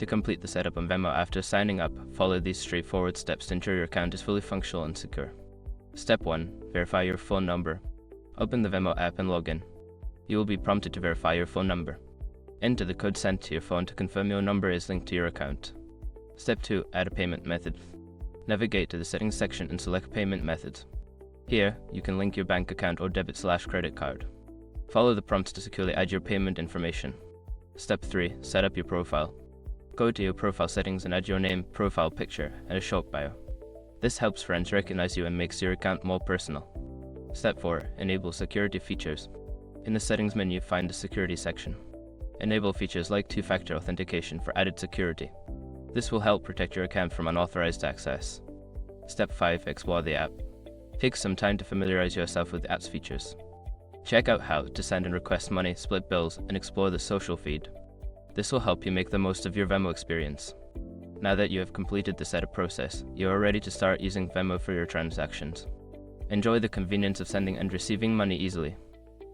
To complete the setup on Venmo after signing up, follow these straightforward steps to ensure your account is fully functional and secure. Step 1. Verify your phone number. Open the Venmo app and log in. You will be prompted to verify your phone number. Enter the code sent to your phone to confirm your number is linked to your account. Step 2. Add a payment method. Navigate to the settings section and select payment methods. Here, you can link your bank account or debit/credit card. Follow the prompts to securely add your payment information. Step 3. Set up your profile. Go to your profile settings and add your name, profile picture, and a short bio. This helps friends recognize you and makes your account more personal. Step 4. Enable security features. In the settings menu, find the security section. Enable features like two-factor authentication for added security. This will help protect your account from unauthorized access. Step 5. Explore the app. Take some time to familiarize yourself with the app's features. Check out how to send and request money, split bills, and explore the social feed. This will help you make the most of your Venmo experience. Now that you have completed the setup process, you are ready to start using Venmo for your transactions. Enjoy the convenience of sending and receiving money easily.